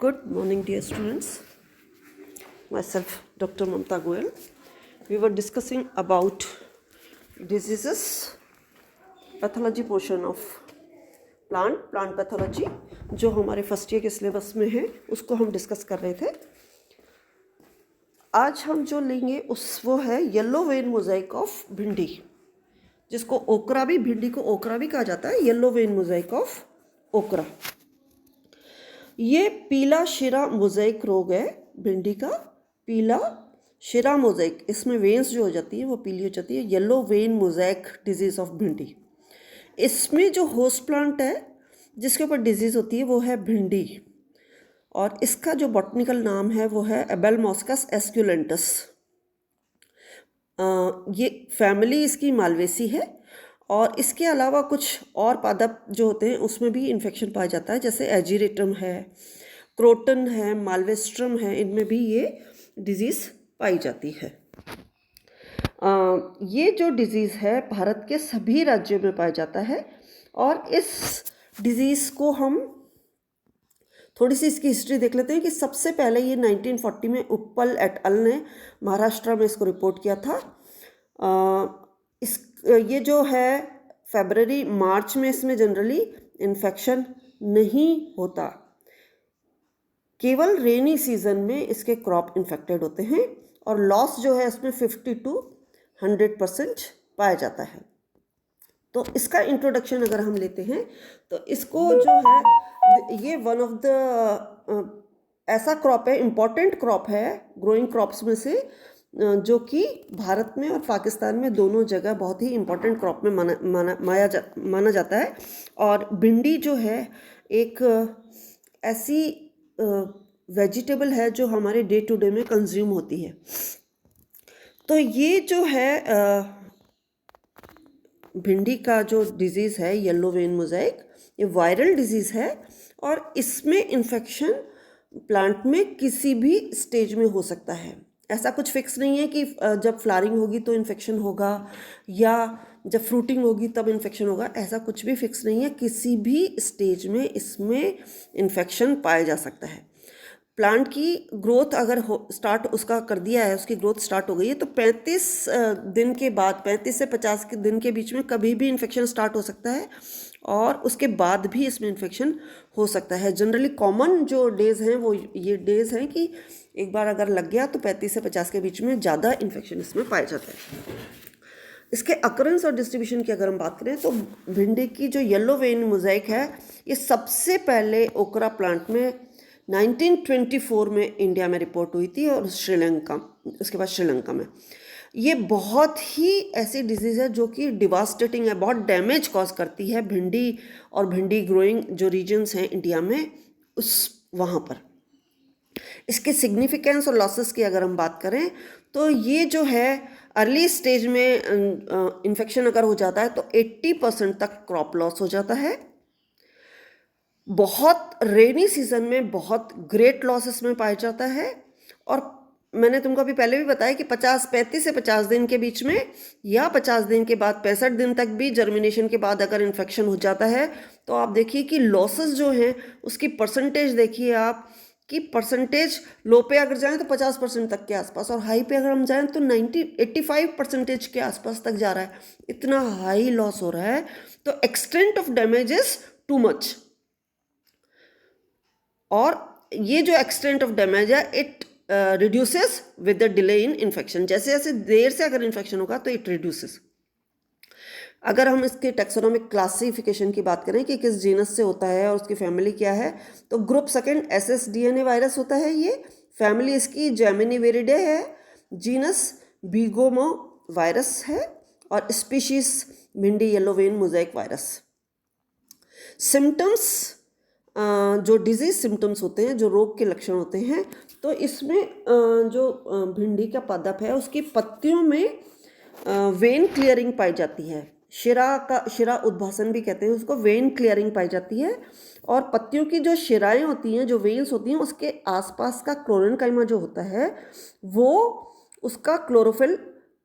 Good morning, dear students. Myself, Dr. Mamta Goyal. We were discussing about diseases, pathology portion of plant pathology, जो हमारे first year के syllabus में है उसको हम डिस्कस कर रहे थे. आज हम जो लेंगे वो है येलो वेन मोजाइक ऑफ भिंडी, जिसको ओकरा भी, भिंडी को ओकरा भी कहा जाता है, येलो वेन मोजाइक ऑफ ओकरा. ये पीला शिरा मोजाइक रोग है भिंडी का. पीला शिरा मोजाइक, इसमें वेन्स जो हो जाती है वो पीली हो जाती है. Yellow vein Mosaic disease of भिंडी. इसमें जो होस्ट प्लांट है जिसके ऊपर डिजीज होती है वो है भिंडी, और इसका जो बॉटनिकल नाम है वो है एबेलमॉस्कस एस्कुलेंटस. ये फैमिली इसकी मालवेसी है, और इसके अलावा कुछ और पादप जो होते हैं उसमें भी इन्फेक्शन पाया जाता है, जैसे एजिरेटम है, क्रोटन है, मालवेस्ट्रम है, इनमें भी ये डिजीज़ पाई जाती है. ये जो डिज़ीज़ है भारत के सभी राज्यों में पाया जाता है, और इस डिज़ीज़ को हम थोड़ी सी इसकी हिस्ट्री देख लेते हैं कि सबसे पहले ये 1940 में उपल एट अल ने महाराष्ट्र में इसको रिपोर्ट किया था. ये जो है फरवरी मार्च में इसमें जनरली इन्फेक्शन नहीं होता, केवल रेनी सीजन में इसके क्रॉप इन्फेक्टेड होते हैं, और लॉस जो है इसमें 50 to 100% पाया जाता है. तो इसका इंट्रोडक्शन अगर हम लेते हैं तो इसको जो है ये वन ऑफ द ऐसा क्रॉप है, इम्पॉर्टेंट क्रॉप है ग्रोइंग क्रॉप्स में से, जो कि भारत में और पाकिस्तान में दोनों जगह बहुत ही इम्पॉर्टेंट क्रॉप में माना जाता है. और भिंडी जो है एक ऐसी वेजिटेबल है जो हमारे डे टू डे में कंज्यूम होती है. तो ये जो है भिंडी का जो डिज़ीज़ है येलो वेन मोजाइक, ये वायरल डिज़ीज़ है, और इसमें इन्फेक्शन प्लांट में किसी भी स्टेज में हो सकता है. ऐसा कुछ फिक्स नहीं है कि जब फ्लावरिंग होगी तो इन्फेक्शन होगा या जब फ्रूटिंग होगी तब इन्फेक्शन होगा. ऐसा कुछ भी फिक्स नहीं है, किसी भी स्टेज में इसमें इन्फेक्शन पाया जा सकता है. प्लांट की ग्रोथ अगर स्टार्ट उसका कर दिया है, उसकी ग्रोथ स्टार्ट हो गई है, तो 35 दिन के बाद, 35 से 50 के दिन के बीच में कभी भी इन्फेक्शन स्टार्ट हो सकता है, और उसके बाद भी इसमें इन्फेक्शन हो सकता है. जनरली कॉमन जो डेज़ हैं वो ये डेज़ हैं कि एक बार अगर लग गया तो 35 से 50 के बीच में ज़्यादा इन्फेक्शन इसमें पाया जाता है. इसके अकरेंस और डिस्ट्रीब्यूशन की अगर हम बात करें तो भिंडी की जो येलो वेन मोजाइक है ये सबसे पहले ओकरा प्लांट में 1924 में इंडिया में रिपोर्ट हुई थी, और श्रीलंका, उसके बाद श्रीलंका में. ये बहुत ही ऐसी डिजीज़ है जो कि डिवास्टेटिंग है, बहुत डैमेज कॉज करती है भिंडी और भिंडी ग्रोइंग जो रीजन्स हैं इंडिया में वहाँ पर. इसके सिग्निफिकेंस और लॉसेस की अगर हम बात करें तो ये जो है अर्ली स्टेज में इन्फेक्शन अगर हो जाता है तो 80% तक क्रॉप लॉस हो जाता है. बहुत रेनी सीजन में बहुत ग्रेट लॉसेस में पाया जाता है, और मैंने तुमको अभी पहले भी बताया कि 35 से 50 दिन के बीच में या 50 दिन के बाद 65 दिन तक भी जर्मिनेशन के बाद अगर इन्फेक्शन हो जाता है तो आप देखिए कि लॉसेस जो हैं उसकी परसेंटेज देखिए आप, कि परसेंटेज लो पे अगर जाएं तो 50% तक के आसपास, और हाई पे अगर हम जाएं तो 85% के आसपास तक जा रहा है. इतना हाई लॉस हो रहा है, तो extent of damage is too much. और ये जो एक्सटेंट ऑफ डैमेज है it reduces with the delay in infection. जैसे जैसे देर से अगर इन्फेक्शन होगा तो इट रिड्यूसेस. अगर हम इसके टैक्सोनॉमिक क्लासिफिकेशन की बात करें कि किस जीनस से होता है और उसकी फैमिली क्या है, तो ग्रुप सेकंड SSDNA वायरस होता है. ये फैमिली इसकी जेमिनीवेरिडे है, जीनस बीगोमो वायरस है, और स्पीशीज भिंडी yellow vein Mosaic virus. Symptoms, जो डिजीज सिम्टम्स होते हैं, जो रोग के लक्षण होते हैं, तो इसमें जो भिंडी का पादप है उसकी पत्तियों में वेन क्लियरिंग पाई जाती है. शिरा उद्भासन भी कहते हैं उसको. वेन क्लियरिंग पाई जाती है, और पत्तियों की जो शिराएं होती हैं, जो वेन्स होती हैं, उसके आसपास का क्लोरेनकाइमा जो होता है वो उसका क्लोरोफिल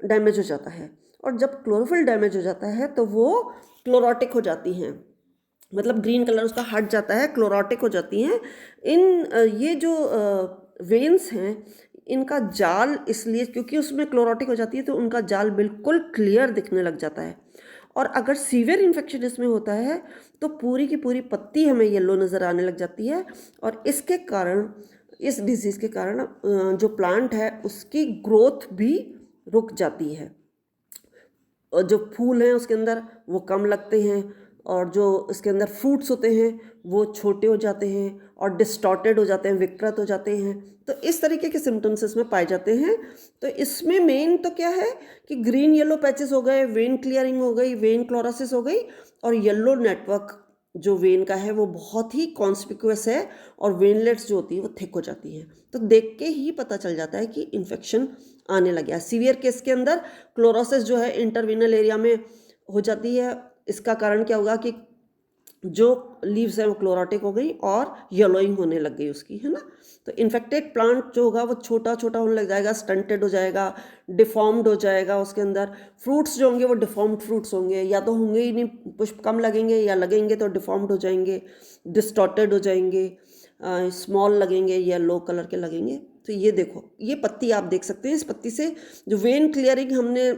डैमेज हो जाता है, और जब क्लोरोफिल डैमेज हो जाता है तो वो क्लोरोटिक हो जाती हैं. मतलब ग्रीन कलर उसका हट जाता है, क्लोरोटिक हो जाती हैं। ये जो वेन्स हैं, इनका जाल इसलिए क्योंकि उसमें क्लोरोटिक हो जाती है तो उनका जाल बिल्कुल क्लियर दिखने लग जाता है। और अगर सीवियर इन्फेक्शन इसमें होता है तो पूरी की पूरी पत्ती हमें येलो नज़र आने लग जाती है, और इसके कारण, इस डिजीज़ के कारण जो प्लांट है उसकी ग्रोथ भी रुक जाती है, और जो फूल हैं उसके अंदर वो कम लगते हैं, और जो इसके अंदर फ्रूट्स होते हैं वो छोटे हो जाते हैं और डिस्टॉर्टेड हो जाते हैं, विकृत हो जाते हैं। तो इस तरीके के सिम्टम्स इसमें पाए जाते हैं। तो इसमें मेन तो क्या है कि ग्रीन येलो पैचेस हो गए, वेन क्लियरिंग हो गई, वेन क्लोरोसिस हो गई, और येलो नेटवर्क जो वेन का है वो बहुत ही कॉन्स्पिक्यूअस है, और वेनलेट्स जो होती है वो थिक हो जाती हैं। तो देख के ही पता चल जाता है कि इन्फेक्शन आने लग गया। सीवियर केस के अंदर क्लोरोसिस जो है इंटरविनल एरिया में हो जाती है। इसका कारण क्या होगा कि जो लीव्स हैं वो क्लोरोटिक हो गई और येलोइंग होने लग गई उसकी, है ना। तो इन्फेक्टेड प्लांट जो होगा वो छोटा छोटा होने लग जाएगा, स्टंटेड हो जाएगा, डिफॉर्म्ड हो जाएगा। उसके अंदर फ्रूट्स जो होंगे वो डिफॉर्म्ड फ्रूट्स होंगे, या तो होंगे ही नहीं, पुष्प कम लगेंगे, या लगेंगे तो डिफॉर्म्ड हो जाएंगे, डिस्टॉर्टेड हो जाएंगे, स्मॉल लगेंगे, येलो कलर के लगेंगे। तो ये देखो, ये पत्ती आप देख सकते हैं। इस पत्ती से जो वेन क्लियरिंग हमने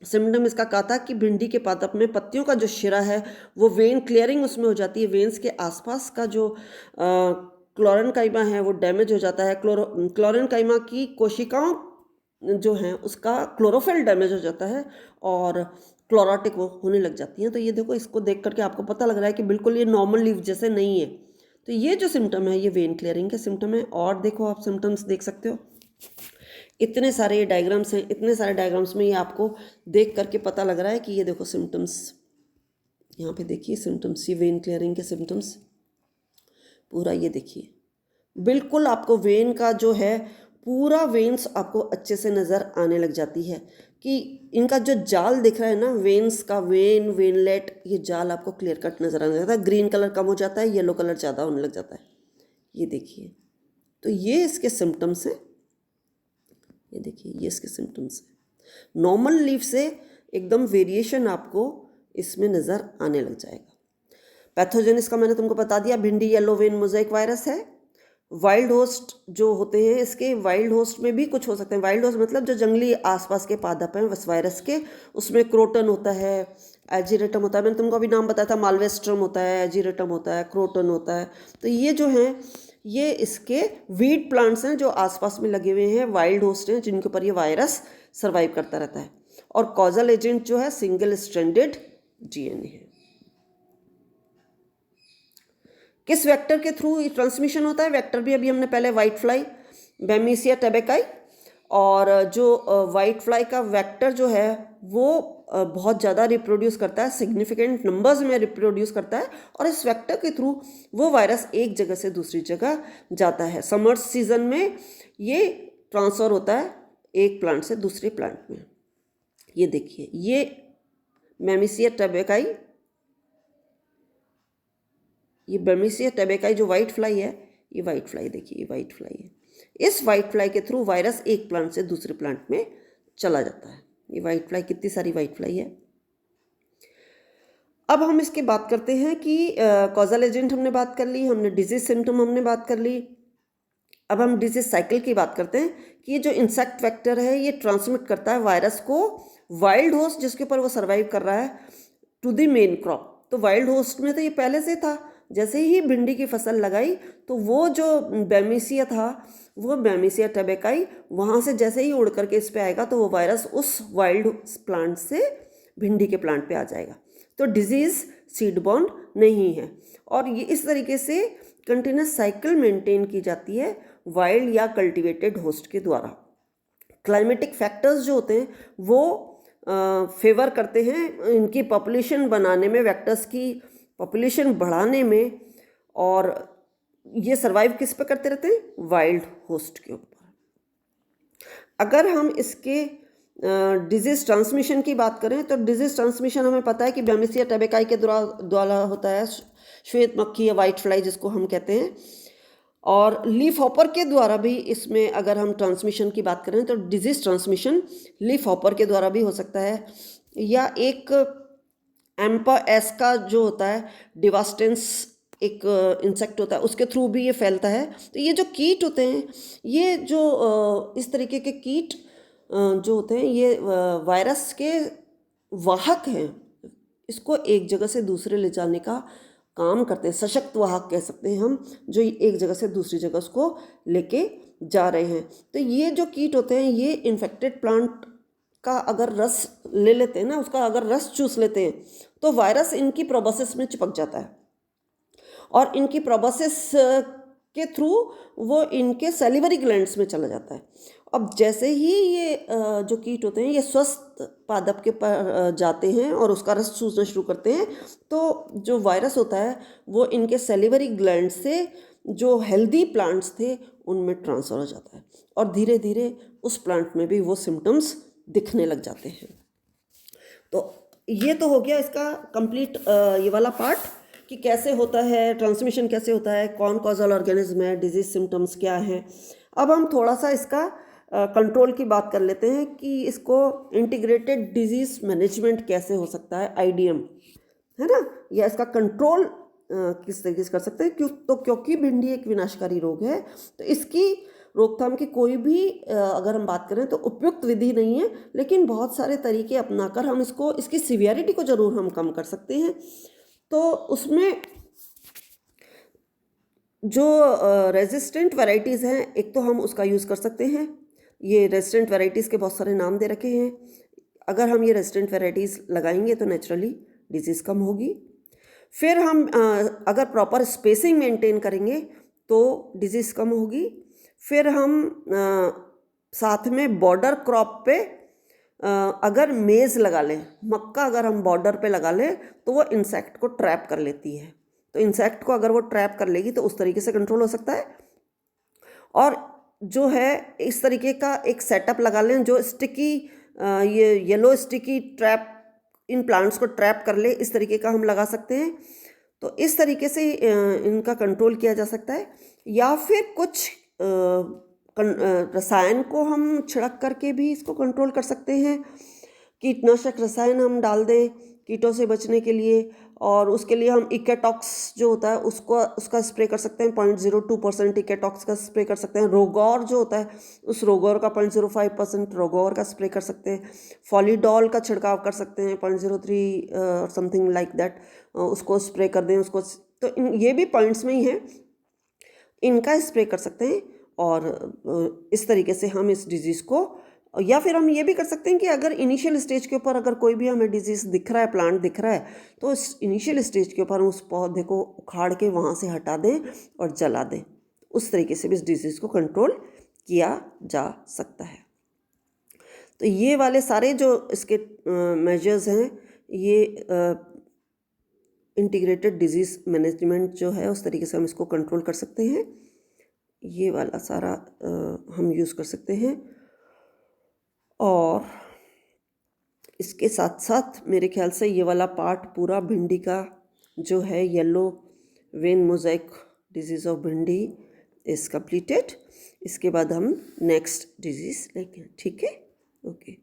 सिम्टम इसका कहा था कि भिंडी के पादप में पत्तियों का जो शिरा है वो वेन क्लियरिंग उसमें हो जाती है। वेन्स के आसपास का जो क्लोरेनकाइमा है वो डैमेज हो जाता है। क्लोरेनकाइमा की कोशिकाओं जो हैं उसका क्लोरोफिल डैमेज हो जाता है और क्लोरोटिक वो होने लग जाती हैं। तो ये देखो, इसको देख करके आपको पता लग रहा है कि बिल्कुल ये नॉर्मल लीफ जैसे नहीं है। तो ये जो सिम्टम है ये वेन क्लियरिंग के सिम्टम है। और देखो, आप सिम्टम्स देख सकते हो, इतने सारे ये डायग्राम्स हैं, इतने सारे डायग्राम्स में ये आपको देख करके पता लग रहा है कि ये देखो सिम्टम्स, यहाँ पे देखिए सिम्टम्स, ये वेन क्लियरिंग के सिम्टम्स पूरा ये देखिए, बिल्कुल आपको वेन का जो है पूरा वेन्स आपको अच्छे से नज़र आने लग जाती है कि इनका जो जाल दिख रहा है ना, वेन्स का, वेन, वेनलेट, ये जाल आपको क्लियर कट नज़र आने लगता है। ग्रीन कलर कम हो जाता है, येलो कलर ज़्यादा होने लग जाता है। ये देखिए, तो ये इसके सिम्टम्स हैं। ये देखिए, ये इसके सिम्टम्स हैं। नॉर्मल लीफ से एकदम वेरिएशन आपको इसमें नज़र आने लग जाएगा। पैथोजन इसका मैंने तुमको बता दिया, भिंडी येलो वेन मोज़ेक वायरस है। वाइल्ड होस्ट जो होते हैं इसके, वाइल्ड होस्ट में भी कुछ हो सकते हैं। वाइल्ड होस्ट मतलब जो जंगली आसपास के पादप हैं उस वायरस के, उसमें क्रोटन होता है, एजीरेटम होता है, मैंने तुमको अभी नाम बताया था, मालवेस्ट्रम होता है, एजीरेटम होता है, क्रोटन होता है। तो ये जो हैं ये इसके वीड प्लांट्स हैं जो आसपास में लगे हुए हैं, वाइल्ड होस्ट हैं जिनके ऊपर ये वायरस सर्वाइव करता रहता है। और कॉजल एजेंट जो है सिंगल स्ट्रैंडेड डीएनए है। किस वेक्टर के थ्रू ट्रांसमिशन होता है? वेक्टर भी अभी हमने पहले वाइट फ्लाई, बेमिसिया टैबेकाई, और जो वाइट फ्लाई का वेक्टर जो है वो बहुत ज़्यादा रिप्रोड्यूस करता है, सिग्निफिकेंट नंबर्स में रिप्रोड्यूस करता है, और इस वेक्टर के थ्रू वो वायरस एक जगह से दूसरी जगह जाता है। समर सीजन में ये ट्रांसफ़र होता है एक प्लांट से दूसरे प्लांट में। ये देखिए, ये बेमिसिया टैबेकाई, ये बेमिसिया टैबेकाई जो वाइट फ्लाई है, ये वाइट फ्लाई देखिए, ये वाइट फ्लाई है। इस वाइट फ्लाई के थ्रू वायरस एक प्लांट से दूसरे प्लांट में चला जाता है। ये वाइट फ्लाई, कितनी सारी वाइट फ्लाई है। अब हम इसकी बात करते हैं कि कॉजल एजेंट हमने बात कर ली, हमने डिजीज सिम्टम हमने बात कर ली। अब हम डिजीज साइकिल की बात करते हैं कि ये जो इंसेक्ट वेक्टर है ये ट्रांसमिट करता है वायरस को वाइल्ड होस्ट जिसके ऊपर वो सर्वाइव कर रहा है टू द मेन क्रॉप। तो वाइल्ड होस्ट में तो ये पहले से था, जैसे ही भिंडी की फसल लगाई तो वो जो बेमिसिया था, वो बेमिसिया टैबेकाई, वहाँ से जैसे ही उड़ करके इस पे आएगा तो वो वायरस उस वाइल्ड प्लांट से भिंडी के प्लांट पे आ जाएगा। तो डिजीज़ सीड बॉर्न नहीं है। और ये इस तरीके से कंटिन्यूस साइकिल मेंटेन की जाती है वाइल्ड या कल्टिवेटेड होस्ट के द्वारा। क्लाइमेटिक फैक्टर्स जो होते हैं वो फेवर करते हैं इनकी पॉपुलेशन बनाने में, वेक्टर्स की पॉपुलेशन बढ़ाने में, और ये सर्वाइव किस पे करते रहते हैं? वाइल्ड होस्ट के ऊपर। अगर हम इसके डिजीज़ ट्रांसमिशन की बात करें तो डिजीज़ ट्रांसमिशन हमें पता है कि बेमिसिया टैबेकाई के द्वारा होता है, श्वेत मक्खी या वाइट फ्लाई जिसको हम कहते हैं। और लीफ हॉपर के द्वारा भी इसमें अगर हम ट्रांसमिशन की बात करें तो डिजीज़ ट्रांसमिशन लीफ हॉपर के द्वारा भी हो सकता है, या एक एम्पा एस का जो होता है डिवास्टेंस एक इंसेक्ट होता है, उसके थ्रू भी ये फैलता है। तो ये जो कीट होते हैं, ये जो इस तरीके के कीट जो होते हैं, ये वायरस के वाहक हैं। इसको एक जगह से दूसरे ले जाने का काम करते हैं, सशक्त वाहक कह सकते हैं हम, जो एक जगह से दूसरी जगह उसको लेके जा रहे हैं। तो ये जो कीट होते हैं, ये इन्फेक्टेड प्लांट का अगर रस ले लेते हैं ना, उसका अगर रस चूस लेते हैं, तो वायरस इनकी प्रोबोसिस में चिपक जाता है और इनकी प्रोबोसिस के थ्रू वो इनके सैलिवरी ग्लैंड्स में चला जाता है। अब जैसे ही ये जो कीट होते हैं, ये स्वस्थ पादप के पर जाते हैं और उसका रस चूसना शुरू करते हैं, तो जो वायरस होता है वो इनके सैलिवरी ग्लैंड से जो हेल्दी प्लांट्स थे उनमें ट्रांसफ़र हो जाता है और धीरे धीरे उस प्लांट में भी वो सिम्टम्स दिखने लग जाते हैं। तो ये तो हो गया इसका कंप्लीट ये वाला पार्ट कि कैसे होता है, ट्रांसमिशन कैसे होता है, कौन कॉजल ऑर्गेनिज्म है, डिजीज सिम्टम्स क्या हैं। अब हम थोड़ा सा इसका कंट्रोल की बात कर लेते हैं कि इसको इंटीग्रेटेड डिजीज मैनेजमेंट कैसे हो सकता है, IDM, है ना, या इसका कंट्रोल किस तरीके से कर सकते हैं। क्योंकि भिंडी एक विनाशकारी रोग है, तो इसकी रोकथाम की कोई भी अगर हम बात करें तो उपयुक्त विधि नहीं है, लेकिन बहुत सारे तरीके अपनाकर हम इसकी सीवियरिटी को ज़रूर हम कम कर सकते हैं। तो उसमें जो रेजिस्टेंट वैरायटीज़ हैं, एक तो हम उसका यूज़ कर सकते हैं। ये रेजिस्टेंट वैरायटीज़ के बहुत सारे नाम दे रखे हैं। अगर हम ये रेजिस्टेंट वैरायटीज़ लगाएंगे तो नेचुरली डिजीज़ कम होगी। फिर हम अगर प्रॉपर स्पेसिंग मेंटेन करेंगे तो डिजीज़ कम होगी। फिर हम साथ में बॉर्डर क्रॉप पे अगर मेज़ लगा लें, मक्का अगर हम बॉर्डर पे लगा लें, तो वो इंसेक्ट को ट्रैप कर लेती है। तो इंसेक्ट को अगर वो ट्रैप कर लेगी तो उस तरीके से कंट्रोल हो सकता है। और जो है इस तरीके का एक सेटअप लगा लें जो स्टिकी ये yellow sticky trap in plants को ट्रैप कर ले, इस तरीके का हम लगा सकते हैं। तो इस तरीके से इनका कंट्रोल किया जा सकता है। या फिर कुछ रसायन को हम छिड़क करके भी इसको कंट्रोल कर सकते हैं। कीटनाशक रसायन हम डाल दें कीटों से बचने के लिए, और उसके लिए हम इकेटॉक्स जो होता है उसका स्प्रे कर सकते हैं। 0.02% इकेटॉक्स का स्प्रे कर सकते हैं। रोगौर जो होता है, उस रोगौर का 0.05% रोगौर का स्प्रे कर सकते हैं। फॉलीडॉल का छिड़काव कर सकते हैं 0.03 और समथिंग लाइक दैट, उसको स्प्रे कर दें उसको। तो ये भी पॉइंट्स में ही है, इनका स्प्रे कर सकते हैं। और इस तरीके से हम इस डिजीज़ को, या फिर हम ये भी कर सकते हैं कि अगर इनिशियल स्टेज के ऊपर अगर कोई भी हमें डिजीज़ दिख रहा है, प्लांट दिख रहा है, तो इस इनिशियल स्टेज के ऊपर हम उस पौधे को उखाड़ के वहाँ से हटा दें और जला दें। उस तरीके से भी इस डिजीज़ को कंट्रोल किया जा सकता है। तो ये वाले सारे जो इसके मेजर्स हैं, ये इंटीग्रेटेड डिजीज़ मैनेजमेंट जो है उस तरीके से हम इसको कंट्रोल कर सकते हैं। ये वाला सारा हम यूज़ कर सकते हैं। और इसके साथ साथ मेरे ख्याल से ये वाला पार्ट पूरा भिंडी का जो है yellow vein mosaic disease of भिंडी इज़ कंप्लीटेड। इसके बाद हम नेक्स्ट डिजीज़ लेंगे, ठीक है, ओके।